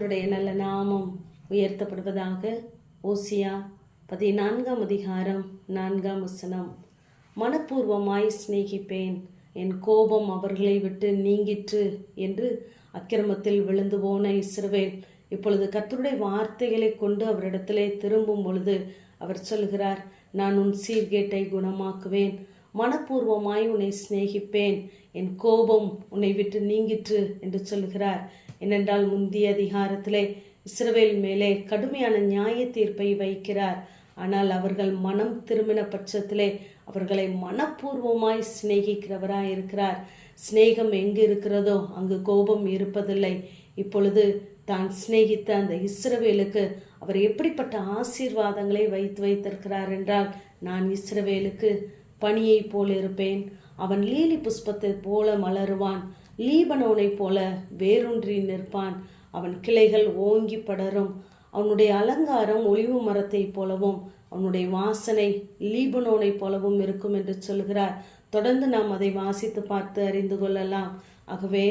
அவருடைய நல்ல நாமம் உயர்த்தப்படுவதாக. ஓசியா 14ஆம் அதிகாரம் 4ஆம் வசனம். மனப்பூர்வமாய் சிநேகிப்பேன், என் கோபம் அவர்களை விட்டு நீங்கிற்று என்று அக்கிரமத்தில் விழுந்து போன இஸ்ரவேல் இப்பொழுது கர்த்தருடைய வார்த்தைகளை கொண்டு அவரிடத்திலே திரும்பும் பொழுது அவர் சொல்கிறார், நான் உன் சீர்கேட்டை குணமாக்குவேன், மனப்பூர்வமாய் உன்னை சிநேகிப்பேன், என் கோபம் உன்னை விட்டு நீங்கிற்று என்று சொல்கிறார். ஏனென்றால் முந்திய அதிகாரத்திலே இஸ்ரவேல் மேலே கடுமையான நியாய தீர்ப்பை வைக்கிறார். ஆனால் அவர்கள் மனம் திரும்பின பட்சத்திலே அவர்களை மனப்பூர்வமாய் சிநேகிக்கிறவராய் இருக்கிறார். சிநேகம் எங்கு இருக்கிறதோ அங்கு கோபம் இருப்பதில்லை. இப்பொழுது தான் சிநேகித்த அந்த இஸ்ரவேலுக்கு அவர் எப்படிப்பட்ட ஆசீர்வாதங்களை வைத்திருக்கிறார் என்றால், நான் இஸ்ரவேலுக்கு பனியை போல இருப்பேன், அவன் லீலி புஷ்பத்தை போல மலருவான், லீபனோனை போல வேரூன்றி நிற்பான், அவன் கிளைகள் ஓங்கி படரும், அவனுடைய அலங்காரம் ஒலிவு மரத்தை போலவும் அவனுடைய வாசனை லீபனோனை போலவும் இருக்கும் என்று சொல்கிறார். தொடர்ந்து நாம் அதை வாசித்து பார்த்து அறிந்து கொள்ளலாம். ஆகவே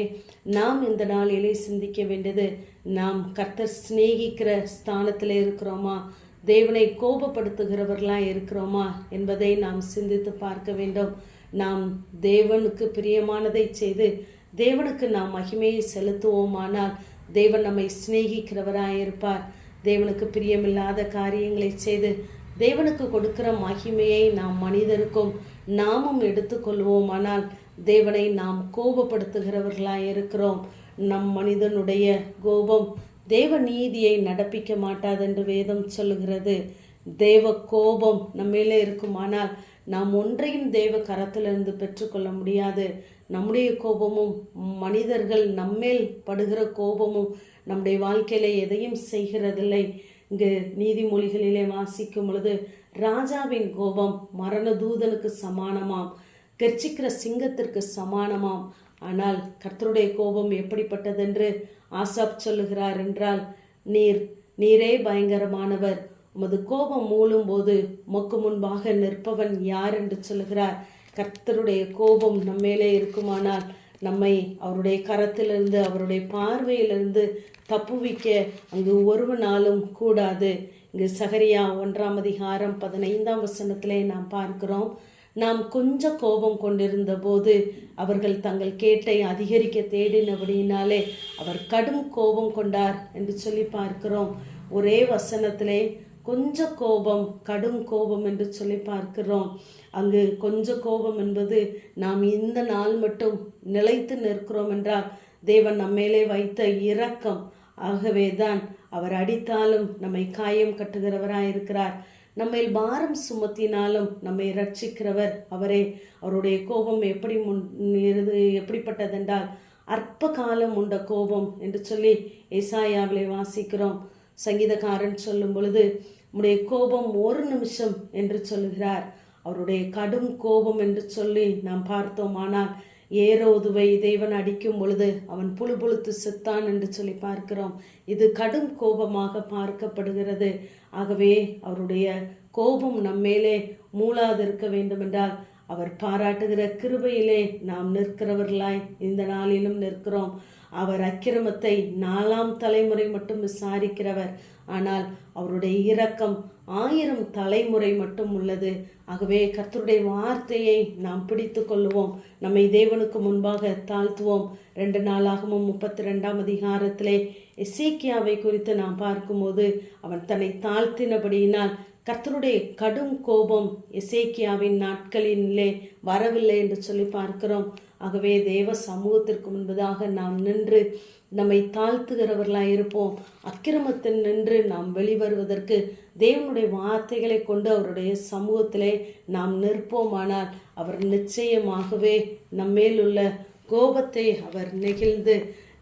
நாம் இந்த நாளிலே சிந்திக்க வேண்டியது, நாம் கர்த்தர் சிநேகிக்கிற ஸ்தானத்தில் இருக்கிறோமா, தேவனை கோபப்படுத்துகிறவர்களாக இருக்கிறோமா என்பதை நாம் சிந்தித்து பார்க்க வேண்டும். நாம் தேவனுக்கு பிரியமானதை செய்து தேவனுக்கு நாம் மகிமையை செலுத்துவோமானால் தேவன் நம்மை சிநேகிக்கிறவராயிருப்பார். தேவனுக்கு பிரியமில்லாத காரியங்களை செய்து தேவனுக்கு கொடுக்கிற மகிமையை நாம் மனிதருக்கும் நாமும் எடுத்துக்கொள்வோமானால் தேவனை நாம் கோபப்படுத்துகிறவர்களாயிருக்கிறோம். நம் மனிதனுடைய கோபம் தேவ நீதியை நடப்பிக்க மாட்டாது என்று வேதம் சொல்லுகிறது. தேவ கோபம் நம்ம மேலே இருக்குமானால் நாம் ஒன்றையும் தேவ கரத்திலிருந்து பெற்றுக்கொள்ள முடியாது. நம்முடைய கோபமும் மனிதர்கள் நம்மேல் படுகிற கோபமும் நம்முடைய வாழ்க்கையில எதையும் செய்கிறதில்லை. இங்கு நீதிமொழிகளிலே வாசிக்கும் பொழுது, ராஜாவின் கோபம் மரண தூதனுக்கு சமானமாம், கர்ச்சிக்கிற சிங்கத்திற்கு சமானமாம். ஆனால் கர்த்தருடைய கோபம் எப்படிப்பட்டதென்று ஆசாப் சொல்லுகிறார் என்றால், நீரே பயங்கரமானவர், உமது கோபம் மூழும் போது உமக்கு முன்பாக நிற்பவன் யார் என்று சொல்லுகிறார். கர்த்தருடைய கோபம் நம்மேலே இருக்குமானால் நம்மை அவருடைய கரத்திலிருந்து அவருடைய பார்வையிலிருந்து தப்புவிக்க அங்கு ஒருவனாலும் கூடாது. இங்கு சகரியா 1ஆம் அதிகாரம் 15ஆம் வசனத்திலே நாம் பார்க்கிறோம், நாம் கொஞ்சம் கோபம் கொண்டிருந்த போது அவர்கள் தங்கள் கேட்டை அதிகரிக்க தேடினபடியினாலே அவர் கடும் கோபம் கொண்டார் என்று சொல்லி பார்க்கிறோம். ஒரே வசனத்திலே கொஞ்சம் கோபம் கடும் கோபம் என்று சொல்லி பார்க்கிறோம். அங்கு கொஞ்சம் கோபம் என்பது நாம் இந்த நாள் மட்டும் நிலைத்து நிற்கிறோம் என்றால் தேவன் நம்மேலே வைத்த இரக்கம். ஆகவேதான் அவர் அடித்தாலும் நம்மை காயம் கட்டுகிறவராயிருக்கிறார். நம்மை பாரம் சுமத்தினாலும் நம்மை ரட்சிக்கிறவர் அவரே. அவருடைய கோபம் எப்படிப்பட்டதென்றால் அற்ப காலம் உண்ட கோபம் என்று சொல்லி ஏசாயாவிலே வாசிக்கிறோம். சங்கீதக்காரன் சொல்லும் பொழுது, உம்முடைய கோபம் ஒரு நிமிஷம் என்று சொல்லுகிறார். அவருடைய கடும் கோபம் என்று சொல்லி நாம் பார்த்தோமானால், ஏரோதுவை தேவன் அடிக்கும் பொழுது அவன் புழுபுழுத்து செத்தான் என்று சொல்லி பார்க்கிறோம். இது கடும் கோபமாக பார்க்கப்படுகிறது. ஆகவே அவருடைய கோபம் நம்மேலே மூளாதிருக்க வேண்டும் என்றால் அவர் பாராட்டுகிற கிருபையிலே நாம் நிற்கிறவர்களாய் இந்த நாளிலும் நிற்கிறோம். அவர் அக்கிரமத்தை 4ஆம் தலைமுறை மட்டும் விசாரிக்கிறவர், ஆனால் அவருடைய இரக்கம் 1000 தலைமுறை மட்டும் உள்ளது. ஆகவே கர்த்தருடைய வார்த்தையை நாம் பிடித்து கொள்ளுவோம், நம்மை தேவனுக்கு முன்பாக தாழ்த்துவோம். 2 நாளாகமும் 32ஆம் அதிகாரத்திலே எசேக்கியாவை குறித்து நாம் பார்க்கும்போது, அவன் தன்னை தாழ்த்தினபடியினால் கர்த்தருடைய கடும் கோபம் எசேக்கியாவின் நாட்களிலே வரவில்லை என்று சொல்லி பார்க்கிறோம். ஆகவே தேவ சமூகத்திற்கு முன்பதாக நாம் நின்று நம்மை தாழ்த்துகிறவர்களாக இருப்போம். அக்கிரமத்தில் நின்று நாம் வெளிவருவதற்கு தேவனுடைய வார்த்தைகளை கொண்டு அவருடைய சமூகத்திலே நாம் நிற்போமானால் அவர் நிச்சயமாகவே நம்மேல் உள்ள கோபத்தை அவர் நெகிழ்ந்து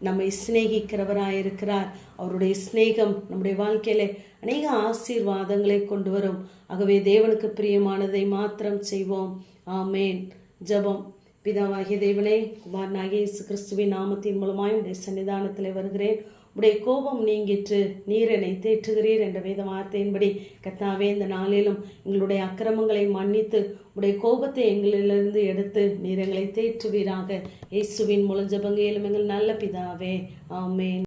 நம்மை சிநேகிக்கிறவராயிருக்கிறார். அவருடைய சிநேகம் நம்முடைய வாழ்க்கையில அநேக ஆசீர்வாதங்களை கொண்டு வரும். ஆகவே தேவனுக்கு பிரியமானதை மாத்திரம் செய்வோம். ஆமேன். ஜெபம். பிதாவாகிய தேவனே, குமாரனாகிய இயேசு கிறிஸ்துவின் நாமத்தின் மூலமாய் உடைய சன்னிதானத்தில் வருகிறேன். உடைய கோபம் நீங்கிற்று, நீர் என்னை தேற்றுகிறீர் என்ற வேத வார்த்தையின்படி கர்த்தாவே, இந்த நாளிலும் எங்களுடைய அக்கிரமங்களை மன்னித்து உடைய கோபத்தை எங்களிலிருந்து எடுத்து நீர் எங்களை தேற்றுவீராக. இயேசுவின் மூலம் ஜெபங்கேலும் எங்கள் நல்ல பிதாவே. ஆமேன்.